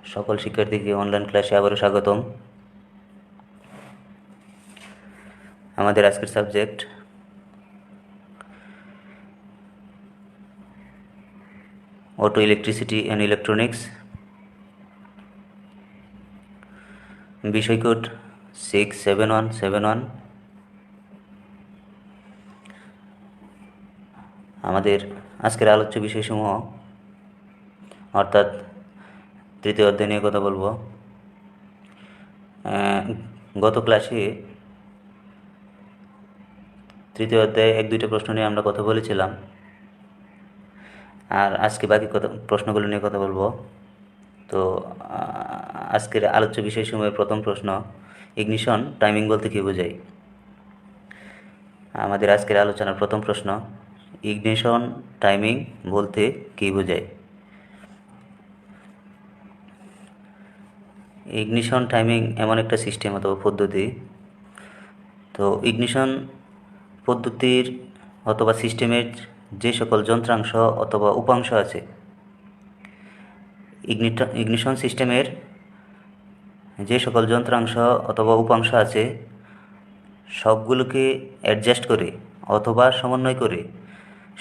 সকল শিক্ষার্থীকে অনলাইন ক্লাসে আবারও স্বাগতম। আমাদের আজকের subject auto electricity and electronics, বিষয় কোড 67171। আমাদের আজকের আলোচ্য বিষয়সমূহ অর্থাৎ তৃতীয় অধ্যায় নিয়ে কথা বলবো। গত ক্লাসে তৃতীয় অধ্যায়ে 1-2টা প্রশ্ন নিয়ে আমরা কথা বলেছিলাম, আর আজকে বাকি প্রশ্নগুলো নিয়ে কথা বলবো। তো আজকের আলোচ্য বিষয়সমূহের প্রথম প্রশ্ন, ইগনিশন টাইমিং বলতে কী বোঝায়? আমাদের আজকের আলোচনার প্রথম প্রশ্ন, ইগনিশন টাইমিং বলতে কী বোঝায়? ইগনিশন টাইমিং এমন একটা সিস্টেম অথবা পদ্ধতি, তো ইগনিশন পদ্ধতির অথবা সিস্টেমের যে সকল যন্ত্রাংশ অথবা উপাংশ আছে, ইগনিশন সিস্টেমের যে সকল যন্ত্রাংশ অথবা উপাংশ আছে সবগুলোকে অ্যাডজাস্ট করে অথবা সমন্বয় করে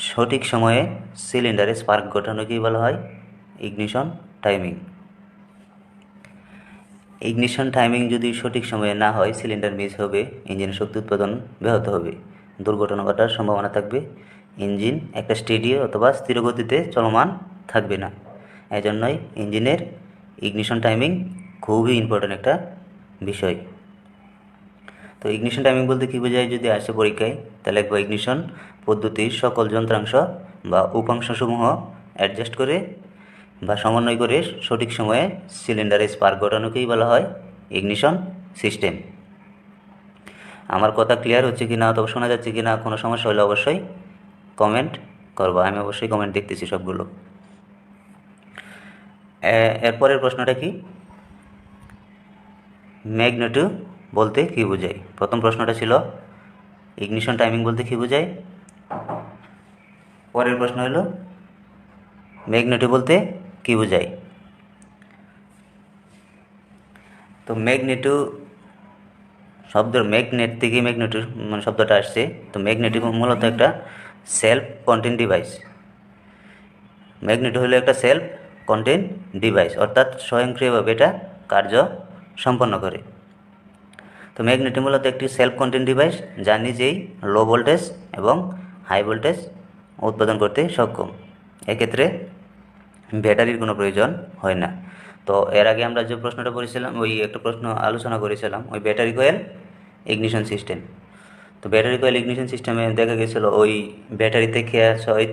সঠিক সময়ে সিলিন্ডারে স্পার্ক ঘটানোকেই বলা হয় ইগনিশন টাইমিং। ইগনিশন টাইমিং যদি সঠিক সময়ে না হয়, সিলিন্ডার মিস হবে, ইঞ্জিনের শক্তি উৎপাদন ব্যাহত হবে, দুর্ঘটনা ঘটার সম্ভাবনা থাকবে, ইঞ্জিন একটা স্টেডি অথবা স্থির গতিতে চলমান থাকবে না। এজন্যই ইঞ্জিনের ইগনিশন টাইমিং খুবই ইম্পর্ট্যান্ট একটা বিষয়। তো ইগনিশন টাইমিং বলতে কী বোঝায় যদি আসে পরীক্ষায়, তাহলে লিখব ইগনিশন পদ্ধতির সকল যন্ত্রাংশ বা উপাংশসমূহ অ্যাডজাস্ট করে বা সমন্বয় করে সঠিক সময়ে সিলিন্ডারে স্পার্ক ঘটানোকেই বলা হয় ইগনিশন সিস্টেম। আমার কথা ক্লিয়ার হচ্ছে কি না অথবা শোনা যাচ্ছে কি না, কোনো সমস্যা হলে অবশ্যই কমেন্ট করবা, আমি অবশ্যই কমেন্ট দেখতেছি সবগুলো। এরপরের প্রশ্নটা কি, ম্যাগনেটো বলতে কী বোঝায়? প্রথম প্রশ্নটা ছিল ইগনিশন টাইমিং বলতে কী বোঝায়, পরের প্রশ্ন হলো ম্যাগনেটো বলতে কী বোঝায়। তো ম্যাগনেটো শব্দের ম্যাগনেট থেকে ম্যাগনেটো মানে শব্দটা আসছে। তো ম্যাগনেটো মূলত একটা সেলফ কন্টেন্ট ডিভাইস। ম্যাগনেটো হলো একটা সেলফ কন্টেন্ট ডিভাইস, অর্থাৎ স্বয়ংক্রিয়ভাবে এটা কার্য সম্পন্ন করে। তো ম্যাগনেটো মূলত একটি সেলফ কন্টেন্ট ডিভাইস যা নিজেই লো ভোল্টেজ এবং হাই ভোল্টেজ উৎপাদন করতে সক্ষম। এক্ষেত্রে ব্যাটারির কোনো প্রয়োজন হয় না। তো এর আগে আমরা যে প্রশ্নটা করেছিলাম, ওই একটা প্রশ্ন আলোচনা করেছিলাম, ওই ব্যাটারি কয়েল ইগনিশন সিস্টেম। তো ব্যাটারি কয়েল ইগনিশন সিস্টেমে দেখা গেছিলো ওই ব্যাটারি থেকে 6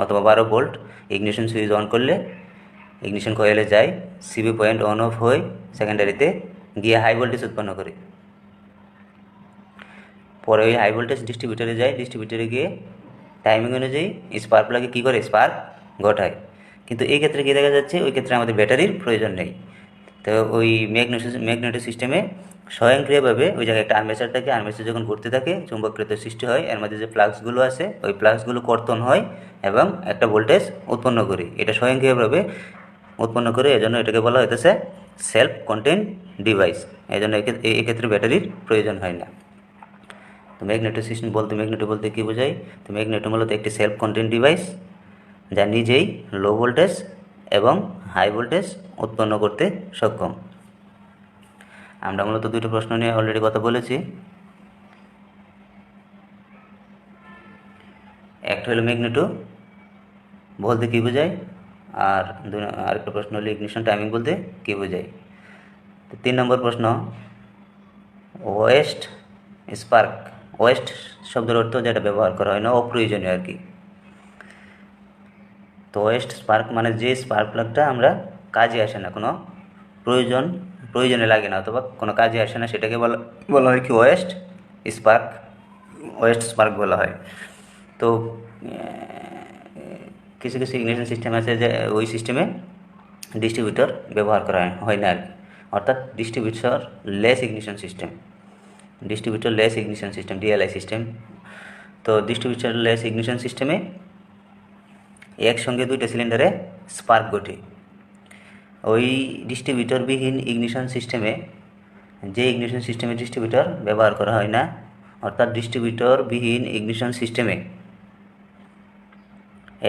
অথবা 12 ভোল্ট ইগনিশন সুইচ অন করলে ইগনিশন কয়েলে যায়, সিবি পয়েন্ট অন অফ হয়ে সেকেন্ডারিতে গিয়ে হাই ভোল্টেজ উৎপন্ন করে। পরে ওই হাই ভোল্টেজ ডিস্ট্রিবিউটারে যায়, ডিস্ট্রিবিউটারে গিয়ে টাইমিং অনুযায়ী স্পার্ক প্লাগে কী করে স্পার্ক ঘটায়। কিন্তু এই ক্ষেত্রে কী দেখা যাচ্ছে, ওই ক্ষেত্রে আমাদের ব্যাটারির প্রয়োজন নেই। তো ওই ম্যাগনেটো সিস্টেমে স্বয়ংক্রিয়ভাবে ওই জায়গায় একটা আর্মেচার থাকে, আর্মেচার যখন ঘুরতে থাকে চুম্বক ক্ষেত্র সৃষ্টি হয়, এর মধ্যে যে ফ্লাক্সগুলো আছে ওই ফ্লাক্সগুলো কর্তন হয় এবং একটা ভোল্টেজ উৎপন্ন করে, এটা স্বয়ংক্রিয়ভাবে উৎপন্ন করে। এজন্য এটাকে বলা হইতেছে সেলফ কন্টেন্ট ডিভাইস। এজন্য এক্ষেত্রে ব্যাটারির প্রয়োজন হয় না। তো ম্যাগনেটো সিস্টেম বলতে ম্যাগনেটো বলতে কী বোঝায়? তো ম্যাগনেটো মূলত একটি সেলফ কন্টেন্ট ডিভাইস যা নিজেই লো ভোল্টেজ এবং হাই ভোল্টেজ উৎপন্ন করতে সক্ষম। আমরা মূলত 2টো প্রশ্ন নিয়ে অলরেডি কথা বলেছি। একটা হলো ম্যাগনেটো বলতে কী বোঝায়, আর আরেকটা প্রশ্ন হলো ইগনিশন টাইমিং বলতে কী বোঝায়। তো 3 নম্বর প্রশ্ন, ওয়েস্ট স্পার্ক। ওয়েস্ট শব্দের অর্থ যেটা ব্যবহার করা হয় না, অপ্রয়োজনীয় আর কি। তো ওয়েস্ট স্পার্ক মানে যে স্পার্ক প্লাগটা আমরা কাজে আসে না, কোনো প্রয়োজনে লাগে না অথবা কোনো কাজে আসে না, সেটাকে বলা হয় কি ওয়েস্ট স্পার্ক। ওয়েস্ট স্পার্ক বলা হয়। তো কিছু কিছু ইগনিশন সিস্টেম আছে যে ওই সিস্টেমে ডিস্ট্রিবিউটর ব্যবহার করা হয় না আর কি, অর্থাৎ distributor less ignition system, distributor less ignition system, DLI system. তো ডিস্ট্রিবিউটর লেস ইগনিশন সিস্টেমে একসঙ্গে 2টা সিলিন্ডারে স্পার্ক ঘটে। ওই ডিস্ট্রিবিউটরবিহীন ইগনিশন সিস্টেমে, যে ইগনিশন সিস্টেমে ডিস্ট্রিবিউটর ব্যবহার করা হয় না, অর্থাৎ ডিস্ট্রিবিউটরবিহীন ইগনিশন সিস্টেমে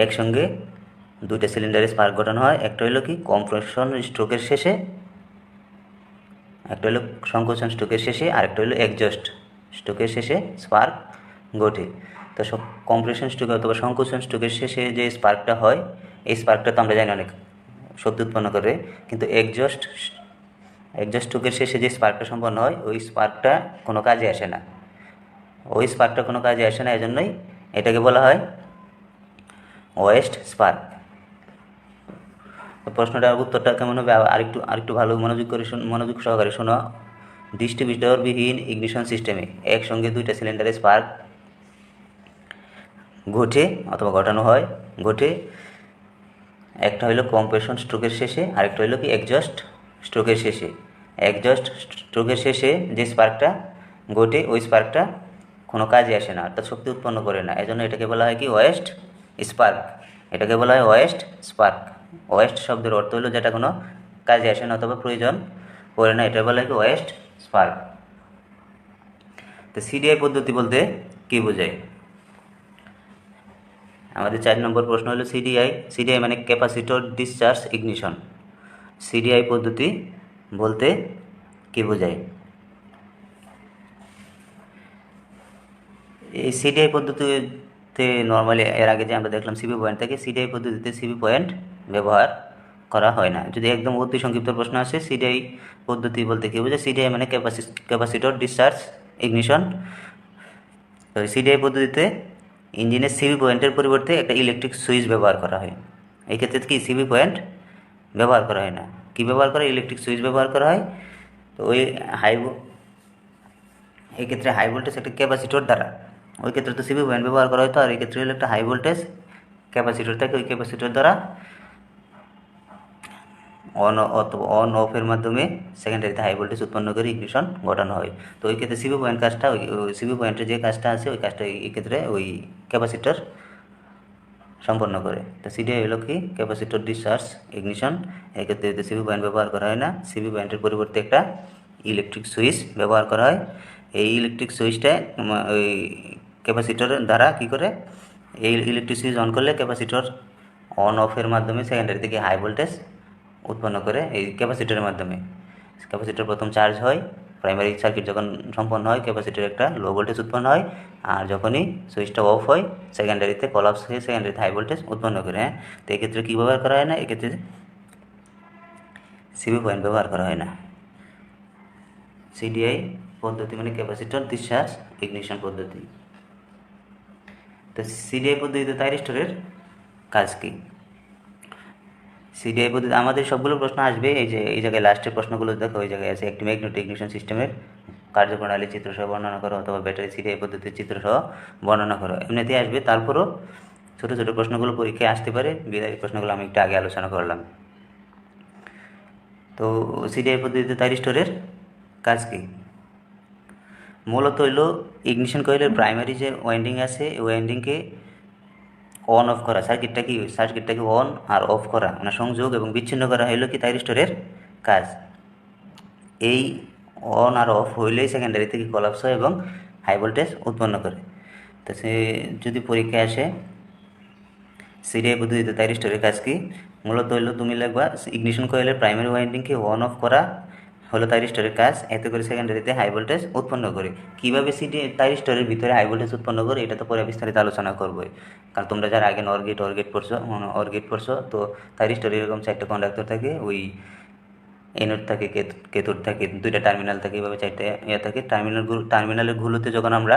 একসঙ্গে দুইটা সিলিন্ডারে স্পার্ক ঘটানো হয়। একটা হলো কি কম্প্রেশন স্ট্রোকের শেষে, একটা হলো সংকোচন স্ট্রোকের শেষে, আরেকটা হলো এক্সজস্ট স্ট্রোকের শেষে স্পার্ক ঘটে। তো সব কম্প্রেশন স্ট্রোকে অথবা সংকোচন স্ট্রোকের শেষে যে স্পার্কটা হয়, এই স্পার্কটা তো আমরা জানি অনেক শক্তি উৎপন্ন করে, কিন্তু এক্সজস্ট স্ট্রোকের শেষে যে স্পার্কটা সম্পন্ন হয়, ওই স্পার্কটা কোনো কাজে আসে না। ওই স্পার্কটা কোনো কাজে আসে না, এজন্যই এটাকে বলা হয় ওয়েস্ট স্পার্ক। প্রশ্নটার উত্তরটা কেমন হবে আরেকটু ভালো মনোযোগ সহকারে শোনো। ডিস্ট্রিবিউটরবিহীন ইগনিশন সিস্টেমে একসঙ্গে দুইটা সিলিন্ডারে স্পার্ক ঘটে অথবা ঘটানো হয়, একটা হলো কম্প্রেশন স্ট্রোকের শেষে, আরেকটা হলো কি এক্সজস্ট স্ট্রোকের শেষে। এক্সজস্ট স্ট্রোকের শেষে যে স্পার্কটা ঘটে, ওই স্পার্কটা কোনো কাজে আসে না, অর্থাৎ শক্তি উৎপন্ন করে না, এজন্য এটাকে বলা হয় কি ওয়েস্ট স্পার্ক। এটাকে বলা হয় ওয়েস্ট স্পার্ক। ওয়েস্ট শব্দের অর্থ হলো যেটা কোনো কাজে আসে না অথবা প্রয়োজন পড়ে না, এটা বলা হয় কি ওয়েস্ট স্পার্ক। তো সিডিআই পদ্ধতি বলতে কী বোঝায়? আমাদের 4 নম্বর প্রশ্ন হলো সিডিআই মানে ক্যাপাসিটর ডিসচার্জ ইগনিশন। সিডিআই পদ্ধতি বলতে কী বোঝায়? এই সিডিআই পদ্ধতিতে নর্মালি এর আগে যে আমরা দেখলাম সিবি পয়েন্ট থেকে, সিডিআই পদ্ধতিতে সিবি পয়েন্ট ব্যবহার করা হয় না। যদি একদম অতি সংক্ষিপ্ত প্রশ্ন আসে সিডিআই পদ্ধতি বলতে কী বোঝায়, সিডিআই মানে ক্যাপাসিটর ডিসচার্জ ইগনিশন। তো সিডিআই পদ্ধতিতে ইঞ্জিনের সিবি পয়েন্টের পরিবর্তে একটা ইলেকট্রিক সুইচ ব্যবহার করা হয়। এই ক্ষেত্রে কি সিবি পয়েন্ট ব্যবহার করা হয় না, কি ব্যবহার করা হয়? ইলেকট্রিক সুইচ ব্যবহার করা হয়। তো ওই এই ক্ষেত্রে হাই ভোল্টেজ একটা ক্যাপাসিটর দ্বারা, ওই ক্ষেত্রে তো সিবি পয়েন্ট ব্যবহার করা হয়, তো আর এই ক্ষেত্রে হলো একটা হাই ভোল্টেজ ক্যাপাসিটর থাকে, ওই ক্যাপাসিটর দ্বারা অন অফের মাধ্যমে সেকেন্ডারিতে হাই ভোল্টেজ উৎপন্ন করে ইগনিশন ঘটানো হয়। তো ওই ক্ষেত্রে সিবি পয়েন্ট কাজটা, ওই সিবি পয়েন্টের যে কাজটা আছে, ওই কাজটা এই ক্ষেত্রে ওই ক্যাপাসিটর সম্পন্ন করে। তো সিডিআই হলো কি ক্যাপাসিটর ডিসচার্জ ইগনিশন। এক্ষেত্রে সিবি পয়েন্ট ব্যবহার করা হয় না, সিবি পয়েন্টের পরিবর্তে একটা ইলেকট্রিক সুইচ ব্যবহার করা হয়। এই ইলেকট্রিক সুইচটা ওই ক্যাপাসিটরের দ্বারা কী করে, এই ইলেকট্রিক সুইচ অন করলে ক্যাপাসিটর অন অফের মাধ্যমে সেকেন্ডারি থেকে হাই ভোল্টেজ উৎপন্ন করে এই ক্যাপাসিটরের মাধ্যমে। ক্যাপাসিটর প্রথম চার্জ হয়, প্রাইমারি সার্কিট যখন সম্পন্ন হয় ক্যাপাসিটর একটা লো ভোল্টেজ উৎপন্ন হয়, আর যখনই সুইচটা অফ হয় সেকেন্ডারিতে কলাপস হয়ে সেকেন্ডারিতে হাই ভোল্টেজ উৎপন্ন করে। হ্যাঁ, তো এক্ষেত্রে কী ব্যবহার করা হয় না, এক্ষেত্রে সিবি পয়েন্ট ব্যবহার করা হয় না। সিডিআই পদ্ধতি মানে ক্যাপাসিটর ডিসচার্জ ইগনিশন পদ্ধতি। তো সিডিআই পদ্ধতিতে থাইরিস্টরের কাজ কী? সিডিআই পদ্ধতি আমাদের সবগুলো প্রশ্ন আসবে, এই জায়গায় লাস্টের প্রশ্নগুলো দেখো, ওই জায়গায় আছে একটি ম্যাগনেটিক ইগনিশন সিস্টেমের কার্যপ্রণালী চিত্রসহ বর্ণনা করো, অথবা ব্যাটারি সিডিআই পদ্ধতির চিত্রসহ বর্ণনা করো, এমনিতেই আসবে। তারপরও ছোটো ছোটো প্রশ্নগুলো পরীক্ষায় আসতে পারে, বিদায়ী প্রশ্নগুলো আমি একটু আগে আলোচনা করলাম। তো সিডিআই পদ্ধতিতে থাইরিস্টরের কাজ কী? মূলত হইলো ইগনিশন কয়েলের প্রাইমারি যে ওয়াইন্ডিং আছে, এই ওয়াইন্ডিংকে অন অফ করা, সার্কিটটাকে অন আর অফ করা, মানে সংযোগ এবং বিচ্ছিন্ন করা হইলো কি থাইরিস্টরের কাজ। এই অন আর অফ হইলেই সেকেন্ডারি থেকে কলাপস হয় এবং হাই ভোল্টেজ উৎপন্ন করে। তো সে যদি পরীক্ষায় আসে সিডিআই পদ্ধতিতে থাইরিস্টরের কাজ কি, মূলত হইলো তুমি লিখবা ইগনিশন কয়েলের প্রাইমারি ওয়াইন্ডিংকে অন অফ করা হলো থাইরিস্টরের কাজ, এতে করে সেকেন্ডারিতে হাই ভোল্টেজ উৎপন্ন করে। কীভাবে থাইরিস্টরের ভিতরে হাই ভোল্টেজ উৎপন্ন করে এটা তো পরে বিস্তারিত আলোচনা করবোই, কারণ তোমরা যারা আগে অরগেট পড়ছো, তো থাইরিস্টরে এরকম 4টা কন্ডাক্টর থাকে, ওই এনোড থাকে, কেথোড থাকে, 2টা টার্মিনাল থাকে, এভাবে 4টা থাকে। টার্মিনালের গুলোতে যখন আমরা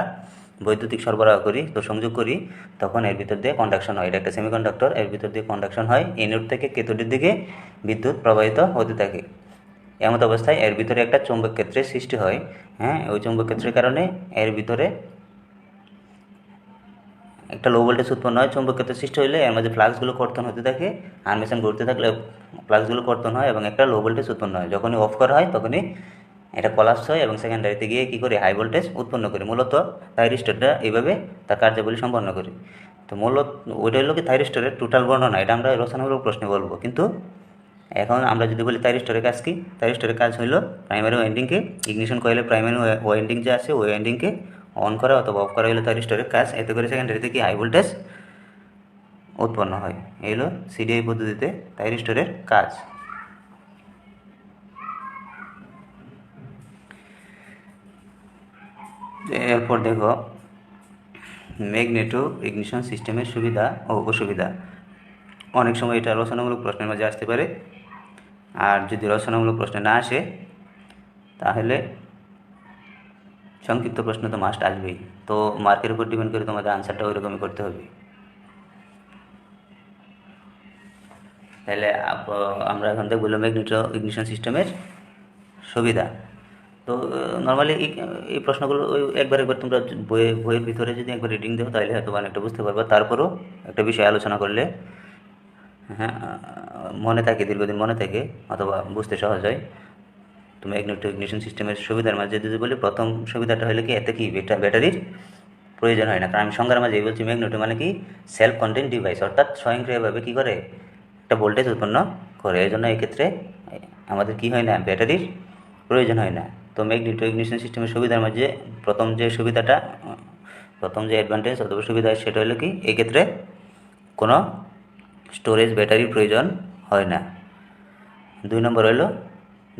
বৈদ্যুতিক সরবরাহ করি, তো সংযোগ করি, তখন এর ভিতর দিয়ে কন্ডাকশন হয়। এটা একটা সেমিকন্ডাক্টর, এর ভিতর দিয়ে কন্ডাকশন হয়, এনোড থেকে কেথোডের দিকে বিদ্যুৎ প্রবাহিত হতে থাকে। এমত অবস্থায় এর ভিতরে একটা চৌম্বক ক্ষেত্রের সৃষ্টি হয়। হ্যাঁ, ওই চৌম্বক ক্ষেত্রের কারণে এর ভিতরে একটা লো ভোল্টেজ উৎপন্ন হয়। চৌম্বক ক্ষেত্র সৃষ্টি হলে এর মধ্যে ফ্লাক্সগুলো কর্তন হতে থাকে, আর্মেশন ঘুরতে থাকলে ফ্লাক্সগুলো কর্তন হয় এবং একটা লো ভোল্টেজ উৎপন্ন হয়। যখনই অফ করা হয় তখনই এটা কলাপস হয় এবং সেকেন্ডারিতে গিয়ে কী করে, হাই ভোল্টেজ উৎপন্ন করে। মূলত থাইরিস্টরটা এইভাবে তার কার্যাবলী সম্পন্ন করে। তো মূলত ওইটা হলো কি থাইরিস্টরের টোটাল বর্ণনা, এটা আমরা রচনামূলক প্রশ্নে বলবো, কিন্তু এখন আমরা যদি বলি থাইরিস্টরের কাজ কি, থাইরিস্টরের কাজ হলো প্রাইমারি ওয়াইন্ডিংকে, ইগনিশন কয়েলের প্রাইমারি ওয়াইন্ডিং যে আছে ওই ওয়াইন্ডিংকে অন করা অথবা অফ করা হলো থাইরিস্টরের কাজ। এতে করে সেকেন্ডারিতে কি হাই ভোল্টেজ উৎপন্ন হয়। এই হলো সিডিআই পদ্ধতিতে থাইরিস্টরের কাজ। এরপর দেখো ম্যাগনেটো ইগনিশন সিস্টেমের সুবিধা ও অসুবিধা। অনেক সময় এটা রচনামূলক প্রশ্নের মাঝে আসতে পারে, আর যদি রচনামূলক প্রশ্নে না আসে তাহলে সংক্ষিপ্ত প্রশ্ন তো মাস্ট আসবেই। তো মার্কের উপর ডিপেন্ড করে তোমাদের আনসারটা ওইরকমই করতে হবে। তাহলে আমরা এখন দেখব ম্যাগনেটো ইগনিশন সিস্টেমের সুবিধা। তো নর্মালি এই প্রশ্নগুলো ওই একবার তোমরা বইয়ের ভিতরে যদি একবার রিডিং দেও তাহলে হয়তো অনেকটা বুঝতে পারবে। তারপরও একটা বিষয় আলোচনা করলে হ্যাঁ মনে থাকে, দীর্ঘদিন মনে থাকে অথবা বুঝতে সহজ হয়। তো ম্যাগনেটো ইগনিশন সিস্টেমের সুবিধার মাঝে যদি বলি, প্রথম সুবিধাটা হলো কি, এতে কি ব্যাটারির প্রয়োজন হয় না। কারণ আমি সংজ্ঞার মাঝে বলছি ম্যাগনেটো মানে কি সেলফ কন্টেন্ট ডিভাইস, অর্থাৎ স্বয়ংক্রিয়ভাবে কী করে একটা ভোল্টেজ উৎপন্ন করে। এই জন্য এক্ষেত্রে আমাদের কি হয় না, ব্যাটারির প্রয়োজন হয় না। তো ম্যাগনেটো ইগনিশন সিস্টেমের সুবিধার মাঝে প্রথম যে অ্যাডভান্টেজ অথবা সুবিধা সেটা হলো কি, এক্ষেত্রে কোনো স্টোরেজ ব্যাটারির প্রয়োজন হয় না। 2 নম্বর হলো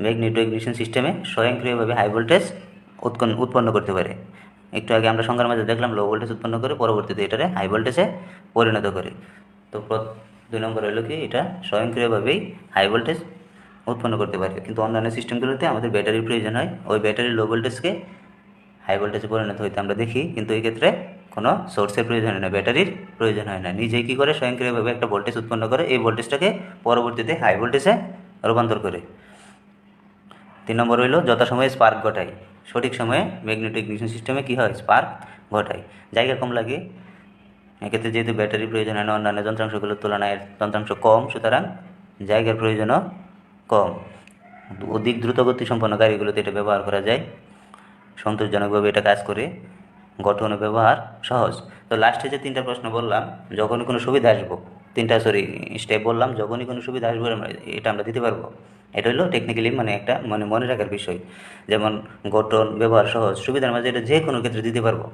ম্যাগনেটো ইগনিশন সিস্টেমে স্বয়ংক্রিয়ভাবে হাই ভোল্টেজ উৎপন্ন করতে পারে। একটু আগে আমরা সংখ্যার মাঝে দেখলাম লো ভোল্টেজ উৎপন্ন করে পরবর্তীতে এটারে হাই ভোল্টেজে পরিণত করে। তো 2 নম্বর হলো কি, এটা স্বয়ংক্রিয়ভাবেই হাই ভোল্টেজ উৎপন্ন করতে পারে। কিন্তু অন্যান্য সিস্টেমগুলোতে আমাদের ব্যাটারির প্রয়োজন হয়, ওই ব্যাটারির লো ভোল্টেজকে হাই ভোল্টেজে পরিণত হইতে আমরা দেখি। কিন্তু এই ক্ষেত্রে কোনো সোর্সের প্রয়োজন হয় না, ব্যাটারির প্রয়োজন হয় না। নিজেই কী করে স্বয়ংক্রিয়ভাবে একটা ভোল্টেজ উৎপন্ন করে, এই ভোল্টেজটাকে পরবর্তীতে হাই ভোল্টেজে রূপান্তর করে। 3 নম্বর হইল যথাসময়ে স্পার্ক ঘটায়। সঠিক সময়ে ম্যাগনেটো ইগনিশন সিস্টেমে কী হয়, স্পার্ক ঘটায়। জায়গা কম লাগে, এক্ষেত্রে যেহেতু ব্যাটারির প্রয়োজন হয় না অন্যান্য যন্ত্রাংশগুলোর তুলনায়, যন্ত্রাংশ কম, সুতরাং জায়গার প্রয়োজনও কম। অধিক দ্রুতগতি সম্পন্ন গাড়িগুলোতে এটা ব্যবহার করা যায়, সন্তোষজনকভাবে এটা কাজ করে, গঠন ও ব্যবহার সহজ। তো লাস্টে যে 3টা প্রশ্ন বললাম, যখনই কোনো সুবিধা আসবো, 3টা স্টেপ বললাম, যখনই কোনো সুবিধা আসবো এটা আমরা দিতে পারবো। এটা হলো টেকনিক্যালি একটা মনে রাখার বিষয়। যেমন গঠন, ব্যবহার সহজ, সুবিধার মাঝে এটা যে কোনো ক্ষেত্রে দিতে পারবো।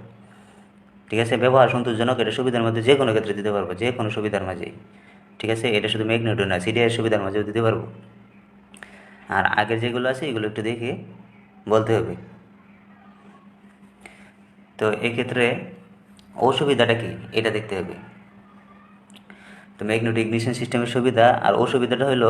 ঠিক আছে, ব্যবহার সন্তোষজনক, এটা সুবিধার মধ্যে যে কোনো ক্ষেত্রে দিতে পারবো, যে কোনো সুবিধার মাঝেই। ঠিক আছে, এটা শুধু ম্যাগনেটো না, সিডিআইয়ের সুবিধার মাঝেও দিতে পারবো। আর আগের যেগুলো আছে এগুলো একটু দেখে বলতে হবে। তো এক্ষেত্রে অসুবিধাটা কি এটা দেখতে হবে। তো ম্যাগনেটো ইগনিশন সিস্টেমের সুবিধা আর অসুবিধাটা হলো,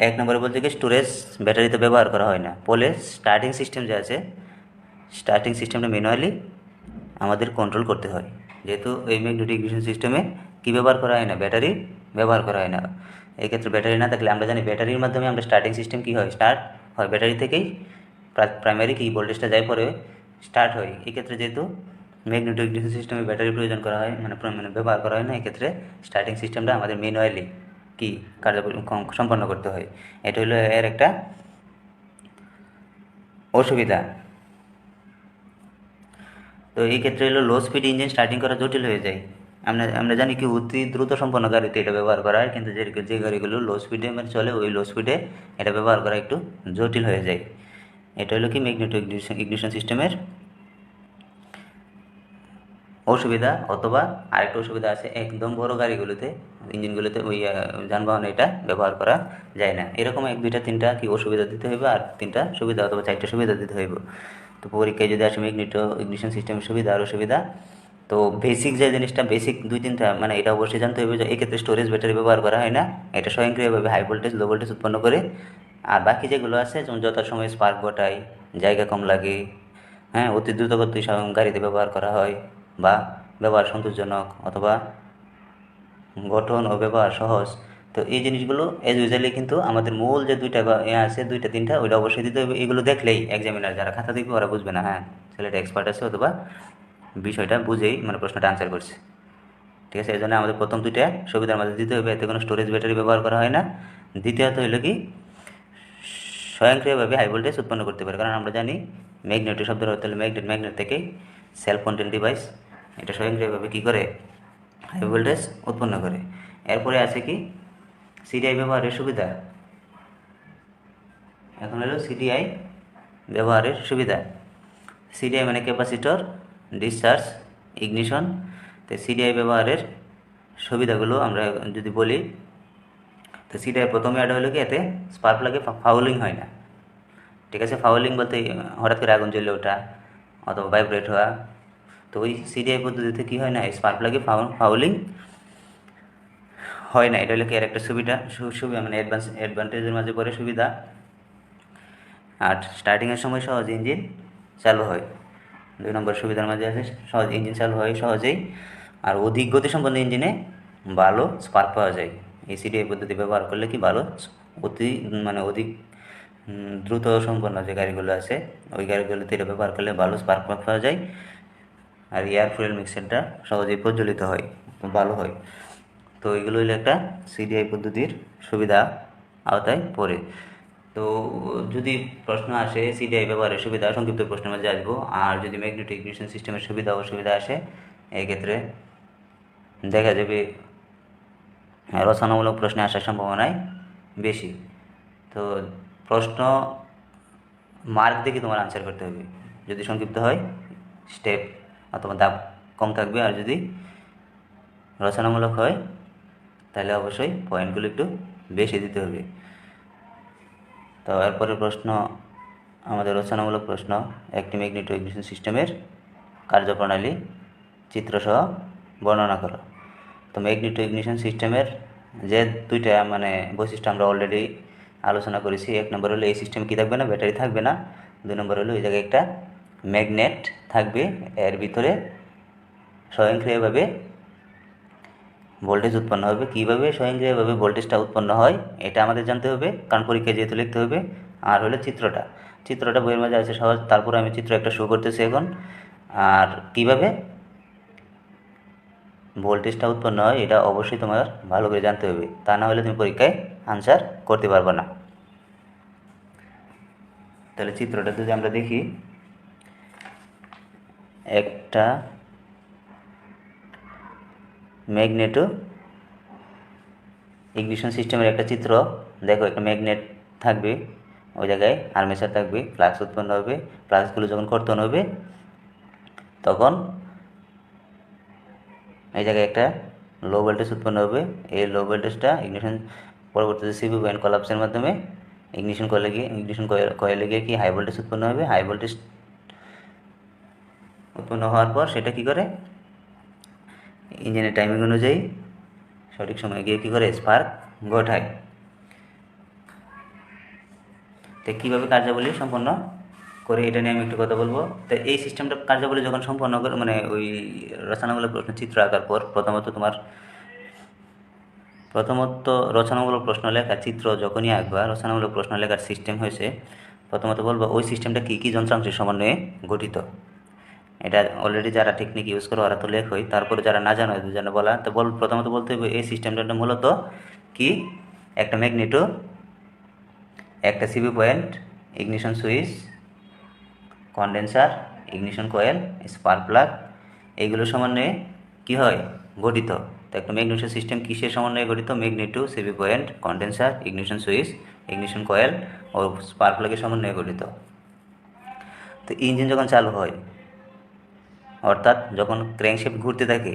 1 নম্বরে বলছে কি, স্টোরেজ ব্যাটারিতে ব্যবহার করা হয় না। ফলে স্টার্টিং সিস্টেম যে আছে, স্টার্টিং সিস্টেমটা ম্যানুয়ালি আমাদের কন্ট্রোল করতে হয়। যেহেতু এই ম্যাগনেটো ইগনিশন সিস্টেমে কী ব্যবহার করা হয় না, ব্যাটারি ব্যবহার করা হয় না। এক্ষেত্রে ব্যাটারি না থাকলে আমরা জানি ব্যাটারির মাধ্যমে আমরা স্টার্টিং সিস্টেম কী হয়, স্টার্ট হয় ব্যাটারি থেকেই। প্রাইমারি কি ভোল্টেজটা যায় পরে স্টার্ট হয়। এক্ষেত্রে যেহেতু ম্যাগনেটো ইগনিশন সিস্টেমে ব্যাটারির প্রয়োজন করা হয়, মানে ব্যবহার করা হয় না, এক্ষেত্রে স্টার্টিং সিস্টেমটা আমাদের ম্যানুয়ালি কি কার্যকরী সম্পন্ন করতে হয়। এটা হলো এর একটা অসুবিধা। তো এই ক্ষেত্রে হলো লো স্পিড ইঞ্জিন স্টার্টিং করা জটিল হয়ে যায়। আমরা জানি কি অতি দ্রুত সম্পন্ন গাড়িতে এটা ব্যবহার করা হয়, কিন্তু যে গাড়িগুলো লো স্পিডে চলে ওই লো স্পিডে এটা ব্যবহার করা একটু জটিল হয়ে যায়। এটা হলো কি ম্যাগনেটো ইগনিশন সিস্টেমের অসুবিধা। অথবা আরেকটা অসুবিধা আছে, একদম বড় গাড়িগুলোতে, ইঞ্জিনগুলোতে, ওই যানবাহনে এটা ব্যবহার করা যায় না। এরকম 1, 2, 3টা কি অসুবিধা দিতে হইবে, আর 3টা সুবিধা অথবা 4টা সুবিধা দিতে হইব। তো পরীক্ষায় যদি আসে ম্যাগনেটো ইগনিশন সিস্টেমের সুবিধা আর অসুবিধা, তো বেসিক যে জিনিসটা, বেসিক 2-3টা মানে এটা অবশ্যই জানতে হবে যে এক্ষেত্রে স্টোরেজ ব্যাটারি ব্যবহার করা হয় না, এটা স্বয়ংক্রিয়ভাবে হাই ভোল্টেজ লো ভোল্টেজ উৎপন্ন করে। আর বাকি যেগুলো আছে, যেমন যথাসময়ে স্পার্ক ঘটায়, জায়গা কম লাগে, হ্যাঁ, অতি দ্রুতগতি গাড়িতে ব্যবহার করা হয়, বা ব্যবহার সন্তোষজনক, অথবা গঠন ও ব্যবহার সহজ। তো এই জিনিসগুলো এজ ইউজুয়ালি কিন্তু আমাদের মূল যে 2টা বা আছে 2টা 3টা, ওইটা অবশ্যই দিতে হবে। এগুলো দেখলেই এক্সামিনার যারা খাতা দেখবে ওরা বুঝবে না, হ্যাঁ ছেলেটা এক্সপার্ট আছে অথবা বিষয়টা বুঝেই প্রশ্নটা আনসার করছে। ঠিক আছে, এই জন্য আমাদের প্রথম 2টা সুবিধার মধ্যে দিতে হবে, এতে কোনো স্টোরেজ ব্যাটারি ব্যবহার করা হয় না। দ্বিতীয়ত হলো কি, স্বয়ংক্রিয়ভাবে হাই ভোল্টেজ উৎপন্ন করতে পারে। কারণ আমরা জানি ম্যাগনেটো শব্দের অর্থ হলো ম্যাগনেট থেকে সেলফ কন্টেন্ট ডিভাইস, এটা স্বয়ংক্রিয়ভাবে কী করে, হাই ভোল্টেজ উৎপন্ন করে। এরপরে আছে কি সিডিআই ব্যবহারের সুবিধা। এখন হলো সিডিআই ব্যবহারের সুবিধা। সিডিআই মানে ক্যাপাসিটর, ডিসচার্জ, ইগনিশন। তো সিডিআই ব্যবহারের সুবিধাগুলো আমরা যদি বলি, তো সিডিআই প্রথমে অ্যাড হলো কি, এতে স্পার্ক প্লাগে ফাউলিং হয় না। ঠিক আছে, ফাউলিং বলতে হঠাৎ করে আগুন জ্বলে ওঠা অথবা ভাইব্রেট হওয়া। তো ওই সিডিআই পদ্ধতিতে কী হয় না, স্পার্ক প্লাগে ফাউলিং হয় না। এটা হলো কি এর একটা সুবিধা, মানে অ্যাডভান্টেজের মাঝে পড়ে সুবিধা। আর স্টার্টিংয়ের সময় সহজ ইঞ্জিন চালু হয়। 2 নম্বর সুবিধার মাঝে আছে সহজ ইঞ্জিন চালু হয় সহজেই। আর অধিক গতিসম্পন্ন ইঞ্জিনে ভালো স্পার্ক পাওয়া যায়। এই সিডিআই পদ্ধতি ব্যবহার করলে কি ভালো অধিক দ্রুত সম্পন্ন যে গাড়িগুলো আছে ওই গাড়িগুলোতে এটা ব্যবহার করলে ভালো স্পার্ক পাওয়া যায়। আর এয়ার ফুয়েল মিক্সারটা সহজেই প্রজ্বলিত হয়, ভালো হয়। তো এগুলো হলো একটা সিডিআই পদ্ধতির সুবিধা আওতায় পড়ে। তো যদি প্রশ্ন আসে সিডিআই ব্যবহারের সুবিধা, সংক্ষিপ্ত প্রশ্নের মাঝে আসবো। আর যদি ম্যাগনেটিক ইগনিশন সিস্টেমের সুবিধা অসুবিধা আসে, এই ক্ষেত্রে দেখা যাবে রচনামূলক প্রশ্নে আসার সম্ভাবনাই বেশি। তো প্রশ্ন মার্ক দেখে তোমার আনসার করতে হবে। যদি সংক্ষিপ্ত হয় স্টেপ অথবা ধাপ কম থাকবে, আর যদি রচনামূলক হয় তাহলে অবশ্যই পয়েন্টগুলো একটু বেশি দিতে হবে। তো এরপরে প্রশ্ন আমাদের রচনামূলক প্রশ্ন, একটি ম্যাগনেটিক ইগনিশন সিস্টেমের কার্যপ্রণালী চিত্রসহ বর্ণনা করো। তো ম্যাগনেটিক ইগনিশন সিস্টেমের যে দুইটা বৈশিষ্ট্য আমরা অলরেডি আলোচনা করেছি। 1 নম্বর হলো এই সিস্টেম কী থাকবে না, ব্যাটারি থাকবে না। 2 নম্বর হলো এই জায়গায় একটা ম্যাগনেট থাকবে, এর ভিতরে স্বয়ংক্রিয়ভাবে ভোল্টেজ উৎপন্ন হবে। কীভাবে স্বয়ংক্রিয়ভাবে ভোল্টেজটা উৎপন্ন হয় এটা আমাদের জানতে হবে, কারণ পরীক্ষায় যেহেতু লিখতে হবে। আর হলো চিত্রটা বইয়ের মাঝে আছে সহজ, তারপরে আমি চিত্র একটা শো করতেছি এখন। আর কীভাবে ভোল্টেজটা উৎপন্ন হয় এটা অবশ্যই তোমার ভালো করে জানতে হবে, তা না হলে তুমি পরীক্ষায় আনসার করতে পারবে না। তাহলে চিত্রটা যদি আমরা দেখি, একটা ম্যাগনেটো ইগনিশন সিস্টেমের একটা চিত্র। দেখো, একটা ম্যাগনেট থাকবে, ওই জায়গায় আর্মেচার থাকবে, ফ্লাক্স উৎপন্ন হবে। ফ্লাক্সগুলো যখন কর্তন হবে তখন এই জায়গায় একটা লো ভোল্টেজ উৎপন্ন হবে। এই লো ভোল্টেজটা ইগনিশন পরবর্তীতে সিপি পয়েন্ট কলাপসের মাধ্যমে ইগনিশন কয়েলে গিয়ে কি হাই ভোল্টেজ উৎপন্ন হবে। হাই ভোল্টেজ উৎপন্ন হওয়ার পর সেটা কি করে, ইঞ্জিনের টাইমিং অনুযায়ী সঠিক সময়ে গিয়ে কী করে, স্পার্ক ঘটায়। তো কীভাবে কার্যাবলী সম্পন্ন করে এটা নিয়ে আমি একটু কথা বলবো। তো এই সিস্টেমটা কার্যাবলী যখন সম্পন্ন করে ওই রচনামূলক প্রশ্ন চিত্র আঁকার পর প্রথমত রচনামূলক প্রশ্ন লেখা চিত্র যখনই আঁকবা, রচনামূলক প্রশ্ন লেখার সিস্টেম হয়েছে, প্রথমত বলবো ওই সিস্টেমটা কী কী যন্ত্রাংশের সমন্বয়ে গঠিত। এটা অলরেডি যারা টেকনিক ইউজ করে ওরা তো লেখই, তারপরে যারা না জানো এদের জন্য বলা। তো প্রথমত বলতে হবে এই সিস্টেমটা মূলত কি, একটা ম্যাগনেটো, একটা CP point, ignition switch, condenser, ignition coil, spark plug, এইগুলো সমন্বয়ে কী হয়, গঠিত। তো একটা ম্যাগনেটো সিস্টেম কিসের সমন্বয়ে গঠিত, magneto, CP point, condenser, ignition switch, ignition coil ও স্পার্ক প্লাগের সমন্বয়ে গঠিত। তো ইঞ্জিন যখন চালু হয়, অর্থাৎ যখন ক্র্যাঙ্কশ্যাফট ঘুরতে থাকে,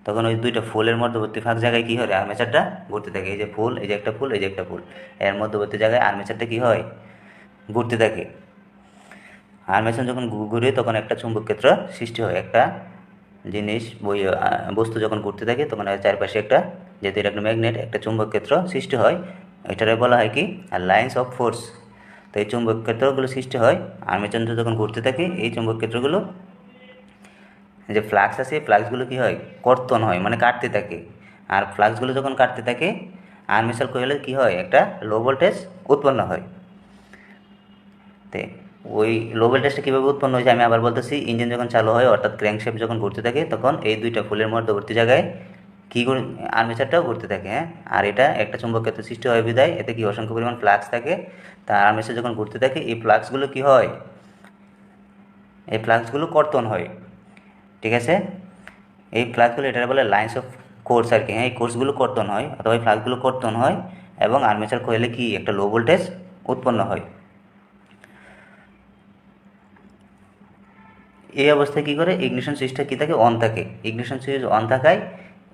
তখন ওই দুইটা ফুলের মধ্যবর্তী ফাঁক জায়গায় কী হয়, আর্মেচারটা ঘুরতে থাকে। এই যে ফুল, এই যে একটা ফুল, এই যে একটা ফুল, এর মধ্যবর্তী জায়গায় আর্মেচারটা কী হয়, ঘুরতে থাকে। আর্মেচার যখন ঘুরে তখন একটা চুম্বক ক্ষেত্র সৃষ্টি হয়। একটা জিনিস বস্তু যখন ঘুরতে থাকে তখন চারপাশে একটা, যেহেতু এটা একটা ম্যাগনেট, একটা চুম্বক ক্ষেত্র সৃষ্টি হয়। এটারে বলা হয় কি, লাইন্স অফ ফোর্স। তো এই চুম্বক ক্ষেত্রগুলো সৃষ্টি হয় আর্মেচার যখন ঘুরতে থাকে। এই চুম্বক ক্ষেত্রগুলো যে ফ্লাক্স আছে, ফ্লাক্সগুলো কী হয়, কর্তন হয়, কাটতে থাকে। আর ফ্লাক্সগুলো যখন কাটতে থাকে আর্মেচার কয়েলে কী হয়, একটা লো ভোল্টেজ উৎপন্ন হয়। তো ওই লো ভোল্টেজটা কীভাবে উৎপন্ন হয়েছে আমি আবার বলতেছি। ইঞ্জিন যখন চালু হয়, অর্থাৎ ক্র্যাঙ্কশ্যাফট যখন ঘুরতে থাকে, তখন এই দুইটা ফুলের মধ্যবর্তী জায়গায় কী আর্মেচারটাও ঘুরতে থাকে। হ্যাঁ, আর এটা একটা চুম্বক ক্ষেত্র সৃষ্টি হয় বিধায় এতে কি অসংখ্য পরিমাণ ফ্লাক্স থাকে। তা আর্মেচার যখন ঘুরতে থাকে এই ফ্লাক্সগুলো কী হয়, এই ফ্লাক্সগুলো কর্তন হয়। ঠিক আছে, এই ফ্লাক্সগুলো এটা বলে লাইন্স অফ কোর্স আর কি, হ্যাঁ, এই কোর্সগুলো কর্তন হয় অথবা এই ফ্লাক্সগুলো কর্তন হয় এবং আর্মেচার কয়েলে কি একটা লো ভোল্টেজ উৎপন্ন হয়। এই অবস্থায় কী করে, ইগনিশন সুইচটা কী থাকে, অন থাকে। ইগনিশন সুইচ অন থাকায়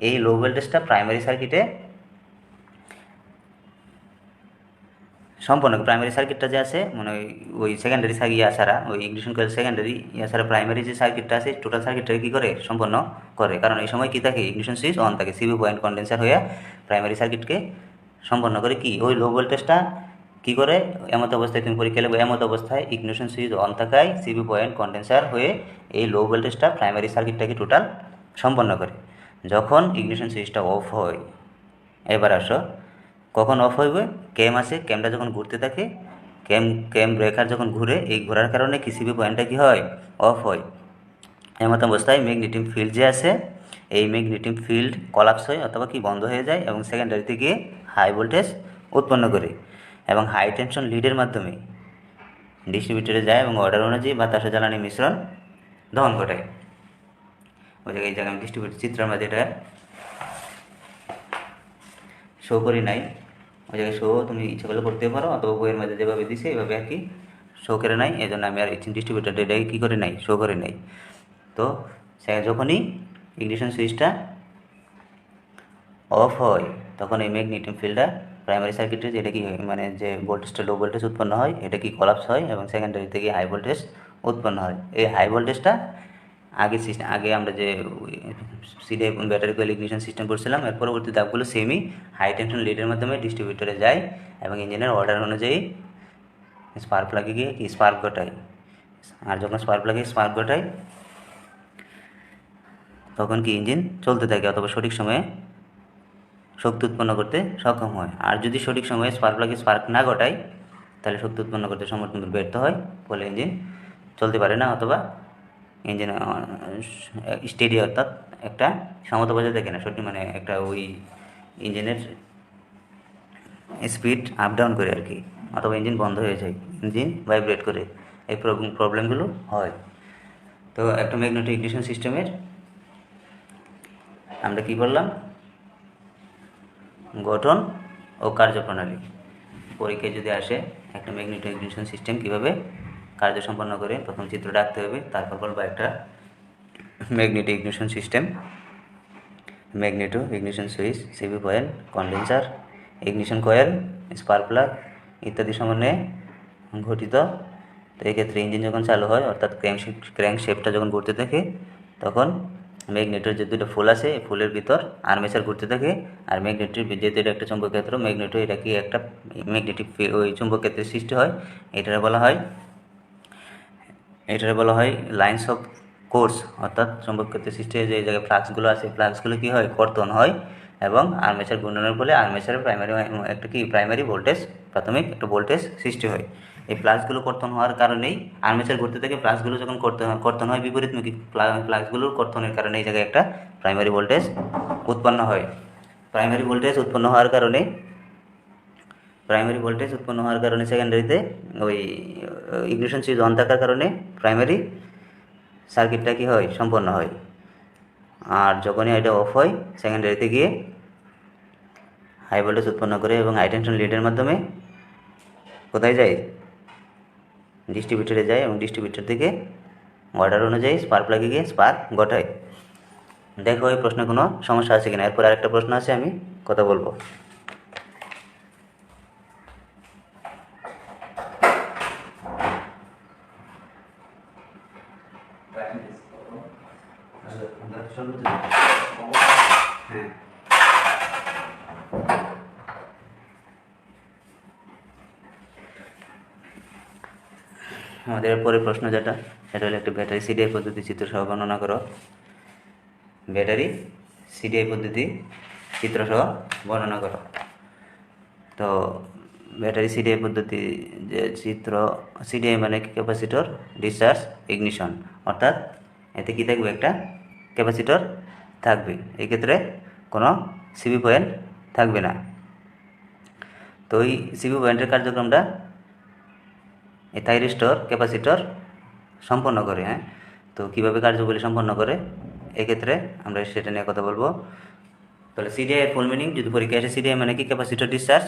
এই লো ভোল্টেজটা প্রাইমারি সার্কিটে সম্পূর্ণ, প্রাইমারি সার্কিটটা যে আছে মানে ওই সেকেন্ডারি ইয়া ছাড়া, ওই ইগনিশন কয়েল সেকেন্ডারি ইয়া ছাড়া প্রাইমারি যে সার্কিটটা আছে টোটাল সার্কিটটাকে কী করে সম্পন্ন করে, কারণ এই সময় কী থাকে, ইগনিশন সুইচ অন থাকে, সিবি পয়েন্ট কন্ডেন্সার হয়ে প্রাইমারি সার্কিটকে সম্পন্ন করে কি ওই লো ভোল্টেজটা কী করে, এমত অবস্থায় তুমি পরীক্ষা লিখবে, এমত অবস্থায় ইগনিশন সুইচ অন থাকায় সিবি পয়েন্ট কন্ডেন্সার হয়ে এই লো ভোল্টেজটা প্রাইমারি সার্কিটটাকে টোটাল সম্পন্ন করে। যখন ইগনিশন সুইচটা অফ হয়, এবার আসো কখন অফ হইবে, ক্যাম আছে, ক্যামটা যখন ঘুরতে থাকে, ক্যাম ব্রেকার যখন ঘুরে, এই ঘোরার কারণে কি সিবি পয়েন্টটা কী হয়, অফ হয়। এমত অবস্থায় ম্যাগনেটিক ফিল্ড যে আছে, এই ম্যাগনেটিক ফিল্ড কলাপস হয় অথবা কি বন্ধ হয়ে যায় এবং সেকেন্ডারিতে গিয়ে হাই ভোল্টেজ উৎপন্ন করে এবং হাই টেনশন লিডের মাধ্যমে ডিস্ট্রিবিউটরে যায় এবং অর্ডার অনুযায়ী বাতাসে জ্বালানি মিশ্রণ দহন ঘটায়। ওই জায়গায় এই জায়গায় আমি ডিস্ট্রিবিউটর চিত্রের মাঝে এটা শো করি নাই, ওই জায়গায় শো তুমি ইচ্ছা করলে করতে পারো অথবা বইয়ের মধ্যে যেভাবে দিছে এইভাবে আর কি শো করে নাই, এই জন্য আমি আর ডিস্ট্রিবিউটার এটাকে কী করে নাই, শো করে নাই। তো সে যখনই ইগনিশন সুইচটা অফ হয় তখন এই ম্যাগনেটিক ফিল্ডটা প্রাইমারি সার্কিটে যেটা কি মানে যে ভোল্টেজটা লো ভোল্টেজ উৎপন্ন হয় এটা কি কলাপস হয় এবং সেকেন্ডারি থেকে হাই ভোল্টেজ উৎপন্ন হয়। এই হাই ভোল্টেজটা আগে আমরা যে সিডে ব্যাটারি কয়েল ইগনিশন সিস্টেম করছিলাম, এর পরবর্তী ধাপগুলো সেমই, হাই টেনশন লিডের মাধ্যমে ডিস্ট্রিবিউটরে যায় এবং ইঞ্জিনের অর্ডার অনুযায়ী স্পার্ক প্লাগে গিয়ে কি স্পার্ক ঘটায়। আর যখন স্পার্ক প্লাগে স্পার্ক ঘটায় তখন কি ইঞ্জিন চলতে থাকে অথবা সঠিক সময়ে শক্তি উৎপন্ন করতে সক্ষম হয়। আর যদি সঠিক সময়ে স্পার্ক প্লাগে স্পার্ক না ঘটায় তাহলে শক্তি উৎপন্ন করতে সম্পূর্ণ ব্যর্থ হয়, ফলে ইঞ্জিন চলতে পারে না অথবা ইঞ্জিন স্টেডি অর্থাৎ একটা সমতা বজায় থাকে না, সঠিক মানে একটা ওই ইঞ্জিনের স্পিড আপ ডাউন করে আর কি, অথবা ইঞ্জিন বন্ধ হয়ে যায়, ইঞ্জিন ভাইব্রেট করে, এই প্রবলেমগুলো হয়। তো একটা ম্যাগনেটিক ইগনিশন সিস্টেমের আমরা কি বললাম, গঠন ও কার্যপ্রণালী। পরীক্ষায় যদি আসে একটা ম্যাগনেটিক ইগনিশন সিস্টেম কীভাবে কার্য সম্পন্ন করে, প্রথম চিত্রটা আঁকতে হবে, তারপর বলবো একটা magnetic ignition system, magneto ignition switch, CB point condenser, ignition coil, spark plug ইত্যাদি সমন্বয়ে গঠিত। তো এক্ষেত্রে ইঞ্জিন যখন চালু হয় অর্থাৎ ক্র্যাঙ্ক শেপটা যখন ঘুরতে থাকে তখন ম্যাগনেটোর যে দুটো ফুল আছে এই ফুলের ভিতর আর্মেচার ঘুরতে থাকে, আর ম্যাগনেটিক যেহেতু এটা একটা চুম্বক ক্ষেত্র, ম্যাগনেটো এটা কি একটা ম্যাগনেটিক ওই চুম্বক ক্ষেত্রের সৃষ্টি হয়, এটারে বলা হয় লাইন্স অফ কোর্স, অর্থাৎ চুম্বক ক্ষেত্রের সৃষ্টি হয়ে যে জায়গায় ফ্লাক্সগুলো আছে ফ্লাক্সগুলো কী হয়, কর্তন হয় এবং আর্মেচার ঘূর্ণনের ফলে আর্মেচারের প্রাইমারি ভোল্টেজ, প্রাথমিক একটা ভোল্টেজ সৃষ্টি হয়। এই ফ্লাক্সগুলো কর্তন হওয়ার কারণেই আর্মেচার ঘুরতে থাকে, ফ্লাক্সগুলো যখন কর্তন হয় বিপরীতমুখী, ফ্লাক্সগুলোর কর্তনের কারণে এই জায়গায় একটা প্রাইমারি ভোল্টেজ উৎপন্ন হয়। প্রাইমারি ভোল্টেজ উৎপন্ন হওয়ার কারণে সেকেন্ডারিতে ওই ইগনিশন সুইচ অন থাকার কারণে প্রাইমারি সার্কিটটা কী হয়, সম্পন্ন হয়। আর যখনই এটা অফ হয় সেকেন্ডারিতে গিয়ে হাই ভোল্টেজ উৎপন্ন করে এবং হাই টেনশন লিডের মাধ্যমে কোথায় যায়, ডিস্ট্রিবিউটরে যায় এবং ডিস্ট্রিবিউটর থেকে অর্ডার অনুযায়ী স্পার্ক প্লাগে গিয়ে স্পার্ক ঘটায়। দেখো এই প্রশ্নে কোনো সমস্যা আছে কিনা, এরপর আরেকটা প্রশ্ন আছে আমি কথা বলবো। আমাদের পরের প্রশ্ন যেটা সেটা হলো একটা ব্যাটারি সিডিআই পদ্ধতি চিত্র সহ বর্ণনা করো। ব্যাটারি সিডিআই পদ্ধতি চিত্র সহ বর্ণনা করো। তো ব্যাটারি সিডিআই পদ্ধতি যে চিত্র, সিডিআই মানে ক্যাপাসিটর ডিসচার্জ ইগনিশন, অর্থাৎ এতে কী থাকবে, একটা ক্যাপাসিটর থাকবে, এক্ষেত্রে কোনো সিবি পয়েন্ট থাকবে না। তো ওই সিবি পয়েন্টের কার্যক্রমটা এই থাইরিস্টর ক্যাপাসিটর সম্পন্ন করে। হ্যাঁ, তো কীভাবে কার্যগুলি সম্পন্ন করে এক্ষেত্রে আমরা সেটা নিয়ে কথা বলবো। তাহলে সিডিআই এর ফুল মিনিং যদি পরীক্ষা আসে, সিডিআই মানে কি? Capacitor discharge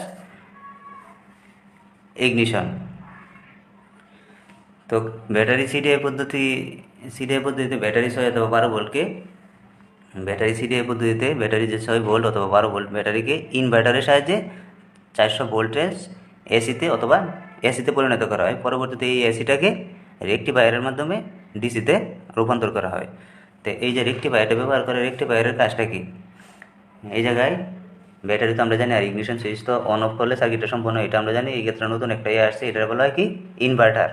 ignition. তো ব্যাটারি সিডিআই পদ্ধতিতে ব্যাটারি 6 অথবা 12 ভোল্টকে সিডিআই পদ্ধতিতে ব্যাটারি যে 6 ভোল্ট অথবা 12 ভোল্ট ব্যাটারিকে ইনভার্টারের সাহায্যে 400 ভোল্টেজ এসিতে পরিণত করা হয়। পরবর্তীতে এই এসিটাকে রেকটিফায়ারের মাধ্যমে ডিসিতে রূপান্তর করা হয়। তো এই যে রেকটিফায়ারটা ব্যবহার করে, রেকটিফায়ারের কাজটা কি? এই জায়গায় ব্যাটারি তো আমরা জানি, আর ইগনিশন সুইচ তো অন অফ করলে সার্কিটটা সম্পূর্ণ, এটা আমরা জানি। এই ক্ষেত্রে নতুন একটা আসছে, এটার বলা হয় কি? ইনভার্টার।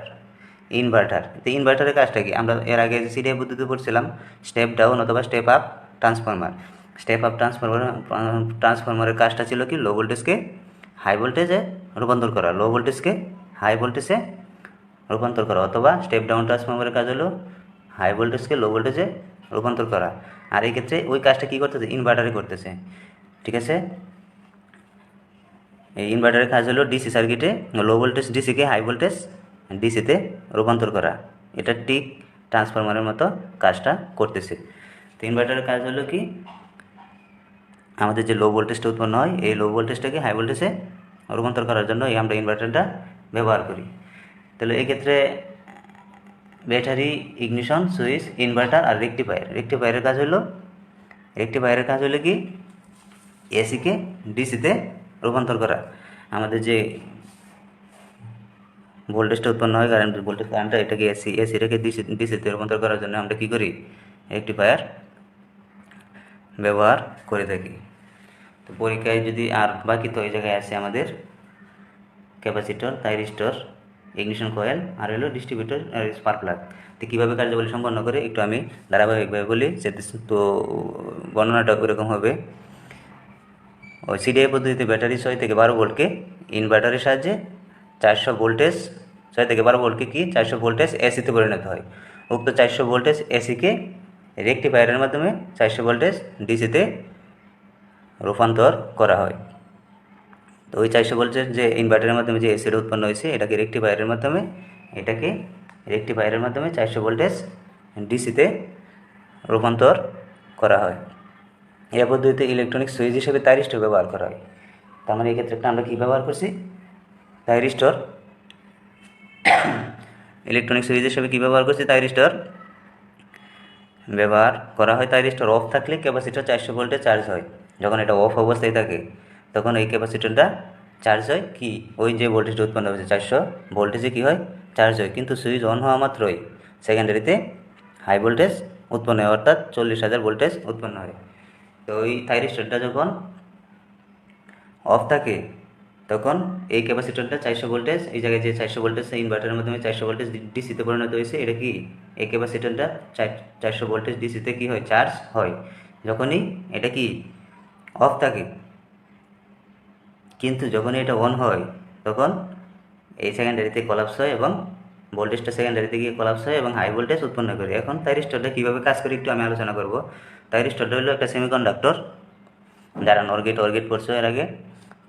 তো ইনভার্টারের কাজটা কি? আমরা এর আগে যে সিডিআই পদ্ধতি পড়ছিলাম, স্টেপ ডাউন অথবা step up transformer. Step up ট্রান্সফরমারের কাজটা ছিল কি? লো ভোল্টেজকে হাই ভোল্টেজে রূপান্তর করা, হাই ভোল্টেজে রূপান্তর করা। অথবা স্টেপ ডাউন ট্রান্সফরমারের কাজ হলো হাই ভোল্টেজকে লো ভোল্টেজে রূপান্তর করা। আর এই ক্ষেত্রে ওই কাজটা কী করতেছে? ইনভার্টারে করতেছে। ঠিক আছে, এই ইনভার্টারের কাজ হলো ডিসি সার্কিটে লো ভোল্টেজ ডিসিকে হাই ভোল্টেজ ডিসিতে রূপান্তর করা। এটা ঠিক ট্রান্সফরমারের মতো কাজটা করতেছে। তো ইনভার্টারের কাজ হলো কি? আমাদের যে লো ভোল্টেজটা উৎপন্ন হয়, এই লো ভোল্টেজটাকে হাই ভোল্টেজে রূপান্তর করার জন্য আমরা ইনভার্টারটা ব্যবহার করি। তাহলে এক্ষেত্রে ব্যাটারি, ইগনিশন সুইচ, ইনভার্টার আর রেকটিফায়ারের কাজ হলো কি? এসিকে ডিসিতে রূপান্তর করা। আমাদের যে ভোল্টেজটা উৎপন্ন হয়, কারেন্টটা, এটাকে এসিটাকে ডিসিতে রূপান্তর করার জন্য আমরা কী করি? রেকটিফায়ার ব্যবহার করে থাকি। তো পরীক্ষায় যদি আর বাকি তো এই জায়গায় আছে আমাদের ক্যাপাসিটর, থাইরিস্টর, ইগনিশন কয়েল আর হলো ডিস্ট্রিবিউটর আর স্পার্ক প্লাগ। তো কীভাবে কার্যাবলী সম্পন্ন করে একটু আমি ধারাবাহিকভাবে বলি, তো বর্ণনাটা ওরকম হবে। ওই সিডিআই পদ্ধতিতে ব্যাটারি 6 থেকে 12 ভোল্টকে ইনভার্টারের সাহায্যে 400 ভোল্টেজ 6 থেকে 12 ভোল্টকে কি 400 ভোল্টেজ এসিতে পরিণত হয়। উক্ত 400 ভোল্টেজ এসিকে রেকটিফায়ারের মাধ্যমে 400 ভোল্টেজ ডিসিতে রূপান্তর করা হয়। তো ওই 400 ভোল্টের যে ইনভার্টারের মাধ্যমে যে এসিটা উৎপন্ন হয়েছে, এটাকে রেকটিফায়ারের মাধ্যমে 400 ভোল্টেজ ডিসিতে রূপান্তর করা হয়। এই পদ্ধতিতে ইলেকট্রনিক সুইচ হিসেবে থাইরিস্টর ব্যবহার করা হয়। তার মানে এই ক্ষেত্রে আমরা কী ব্যবহার করছি? থাইরিস্টর। ইলেকট্রনিক সুইচ হিসেবে কী ব্যবহার করছি? থাইরিস্টর ব্যবহার করা হয়। থাইরিস্টর অফ থাকলে ক্যাপাসিটর 400 ভোল্টে চার্জ হয়। যখন এটা অফ অবস্থায় থাকে তখন এই ক্যাপাসিটরটা চার্জ হয় কি? ওই যে ভোল্টেজটা উৎপন্ন হয়েছে 400 ভোল্টেজে কী হয়? চার্জ হয়। কিন্তু সুইচ অন হওয়া মাত্রই সেকেন্ডারিতে হাই ভোল্টেজ উৎপন্ন হয়, অর্থাৎ 40,000 ভোল্টেজ উৎপন্ন হয়। তো ওই থাইরিস্টরটা যখন অফ থাকে তখন এই ক্যাপাসিটরটা 400 ভোল্টেজ, এই জায়গায় যে 400 ভোল্টেজ ইনভার্টারের মাধ্যমে 400 ভোল্টেজ ডিসিতে পরিণত হয়েছে, এটা কি? এই ক্যাপাসিটরটা 400 ভোল্টেজ ডিসিতে কি হয়? চার্জ হয়। যখনই এটা কি অফ থাকে, কিন্তু যখনই এটা অন হয় তখন এই সেকেন্ডারিতে কলাপস হয় এবং ভোল্টেজটা সেকেন্ডারিতে গিয়ে কলাপস হয় এবং হাই ভোল্টেজ উৎপন্ন করে। এখন থাইরিস্টরটা কীভাবে কাজ করে একটু আমি আলোচনা করব। থাইরিস্টরটা হলো একটা সেমিকন্ডাক্টর। যারা অর্গেট পড়ছো এর আগে,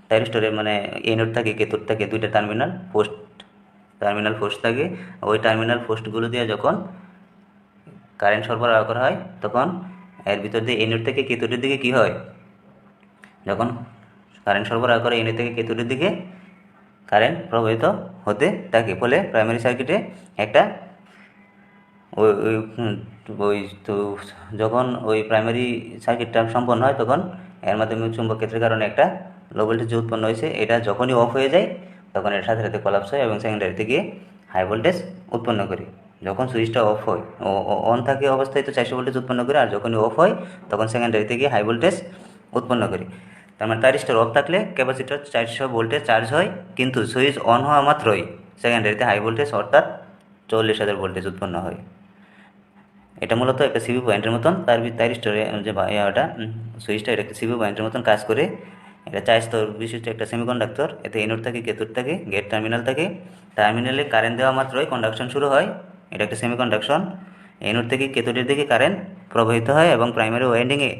থাইরিস্টরের মানে এনোড থাকে, কেথোড থাকে, দুইটা টার্মিনাল পোস্ট থাকে। ওই টার্মিনাল পোস্টগুলো দিয়ে যখন কারেন্ট সরবরাহ করা হয় তখন এর ভিতর দিয়ে এনোড থেকে কেথোডের দিকে কী হয়? যখন কারেন্ট সরবরাহ করে এনোড থেকে কেথোডের দিকে কারেন্ট প্রবাহিত হতে থাকে। ফলে প্রাইমারি সার্কিটে একটা ওই তো যখন ওই প্রাইমারি সার্কিটটা সম্পন্ন হয় তখন এর মাধ্যমে চুম্বক ক্ষেত্রের কারণে একটা লো ভোল্টেজ যে উৎপন্ন হয়েছে, এটা যখনই অফ হয়ে যায় তখন এর সাথে সাথে কলাপস হয় এবং সেকেন্ডারিতে গিয়ে হাই ভোল্টেজ উৎপন্ন করে। যখন সুইচটা অফ হয়, অন থাকে অবস্থায় তো 400 ভোল্টেজ উৎপন্ন করে, আর যখনই অফ হয় তখন সেকেন্ডারিতে গিয়ে হাই ভোল্টেজ উৎপন্ন করে। তার মানে থাইরিস্টর অফ থাকলে ক্যাপাসিটর 400 ভোল্টে চার্জ হয়, কিন্তু সুইচ অন হওয়া মাত্রই সেকেন্ডারিতে হাই ভোল্টেজ অর্থাৎ 40,000 ভোল্টেজ উৎপন্ন হয়। এটা মূলত একটা সিভি পয়েন্টের মতন, থাইরিস্টরে যে সুইচটা এটা একটা সিভি পয়েন্টের মতন কাজ করে। এটা 4 স্তর বিশিষ্ট একটা সেমিকন্ডাক্টর। এতে এনোড থাকে, কেথোড থাকে, গেট টার্মিনাল থাকে। টার্মিনালে কারেন্ট দেওয়া মাত্রই কন্ডাকশন শুরু হয়। এটা একটা সেমিকন্ডাকশন। এনোড থেকে কেথোডের দিকে কারেন্ট প্রবাহিত হয় এবং প্রাইমারি ওয়াইন্ডিংয়ে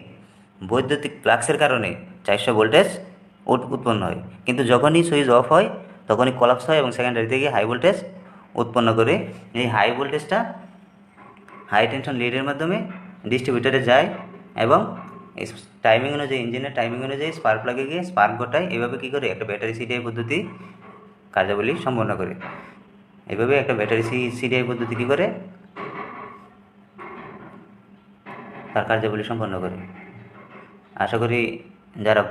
বৈদ্যুতিক ফ্লাক্সের কারণে 400 ভোল্টেজ উৎপন্ন হয়। কিন্তু যখনই সুইচ অফ হয় তখনই কলাপস হয় এবং সেকেন্ডারি থেকে হাই ভোল্টেজ উৎপন্ন করে। এই হাই ভোল্টেজটা হাই টেনশন লিডের মাধ্যমে ডিস্ট্রিবিউটারে যায় এবং টাইমিং অনুযায়ী, ইঞ্জিনের টাইমিং অনুযায়ী স্পার্ক প্লাগে গিয়ে স্পার্ক ঘটায়। এভাবে কী করে একটা ব্যাটারি সিডিআই পদ্ধতি কার্যাবলী সম্পন্ন করে। এভাবে একটা ব্যাটারি সিডিআই পদ্ধতি কী করে তার কার্যাবলী সম্পন্ন করে। আশা করি যারা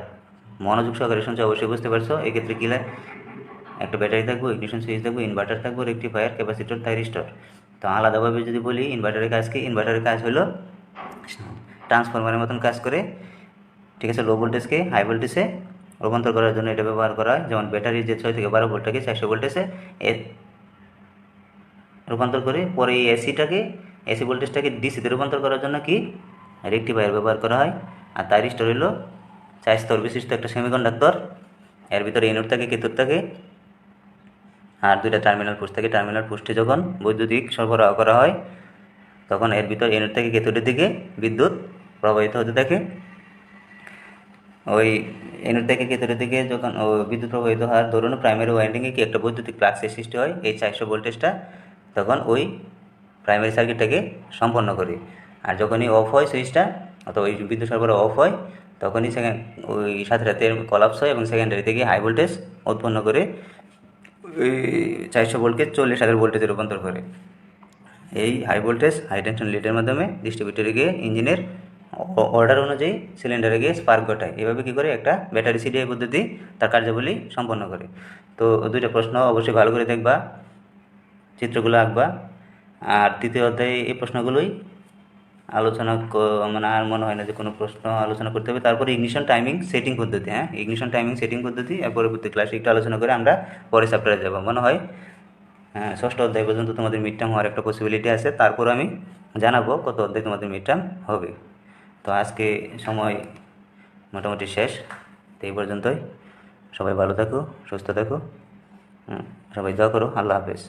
মনোযোগ সহকারে শুনছে অবশ্যই বুঝতে পারছো। এক্ষেত্রে কী লাগে, একটা ব্যাটারি থাকবো, ইগনিশন সুইচ থাকবো, ইনভার্টার থাকবো, রেক্টিফায়ার, ক্যাপাসিটর, থাইরিস্টর। তো আলাদাভাবে যদি বলি ইনভার্টারের কাজ কি, ইনভার্টারের কাজ হলো ট্রান্সফরমারের মতন কাজ করে, ঠিক আছে। লো ভোল্টেজকে হাই ভোল্টেজে রূপান্তর করার জন্য এটা ব্যবহার করা হয়। যেমন ব্যাটারির যে 6 থেকে 12 ভোল্টটাকে 400 ভোল্টেজে রূপান্তর করে, পরে এই এসি ভোল্টেজটাকে ডিসিতে রূপান্তর করার জন্য কি রেক্টিফায়ার ব্যবহার করা হয়। আর থাইরিস্টর হলো 4 স্তর বিশিষ্ট একটা সেমিকন্ডাক্টর। এর ভিতরে এনোড থাকে, ক্যাথোড থাকে, আর 2টা টার্মিনাল পোস্ট থাকে। টার্মিনাল পোস্টে যখন বৈদ্যুতিক সরবরাহ করা হয় তখন এর ভিতর এনোড থেকে ক্যাথোডের দিকে বিদ্যুৎ প্রবাহিত হতে থাকে। ওই এনোড থেকে ক্যাথোডের দিকে যখন বিদ্যুৎ প্রবাহিত হওয়ার দরুন প্রাইমারি ওয়াইন্ডিংয়ে কি একটা বৈদ্যুতিক ফ্লাক্সের সৃষ্টি হয়। এই 400 ভোল্টেজটা তখন ওই প্রাইমারি সার্কিটটাকে সম্পন্ন করে। আর যখনই অফ হয় সুইচটা, অথবা ওই বিদ্যুৎ সরবরাহ অফ হয়, তখনই ওই সাথে সাথে কলাপস হয় এবং সেকেন্ডারি থেকে হাই ভোল্টেজ উৎপন্ন করে ওই 400 ভোল্টকে 40,000 ভোল্টেজে রূপান্তর করে। এই হাই ভোল্টেজ হাই টেনশন লিডের মাধ্যমে ডিস্ট্রিবিউটরে গিয়ে ইঞ্জিনের অর্ডার অনুযায়ী সিলিন্ডারে গিয়ে স্পার্ক ঘটায়। এভাবে কী করে একটা ব্যাটারি সিডিআই পদ্ধতি তার কার্যাবলী সম্পন্ন করে। তো 2টা প্রশ্ন অবশ্যই ভালো করে দেখবা, চিত্রগুলো আঁকবা। আর তৃতীয় অধ্যায়ে এই প্রশ্নগুলোই আলোচনা, মানে আর মনে হয় না যে কোনো প্রশ্ন আলোচনা করতে হবে। তারপরে ইগনিশন টাইমিং সেটিং পদ্ধতি, ইগনিশন টাইমিং সেটিং পদ্ধতি আর পরবর্তী ক্লাসে একটু আলোচনা করে আমরা পরে চ্যাপ্টারে যাব। মনে হয় 6ষ্ঠ অধ্যায় পর্যন্ত তোমাদের মিড টার্ম হওয়ার একটা পসিবিলিটি আছে। তারপর আমি জানাবো কত অধ্যায় তোমাদের মিড টার্ম হবে। তো আজকে সময় মোটামুটি শেষ। তো এই পর্যন্তই। সবাই ভালো থাকো, সুস্থ থাকো, সবাই দোয়া করো। আল্লাহ হাফেজ।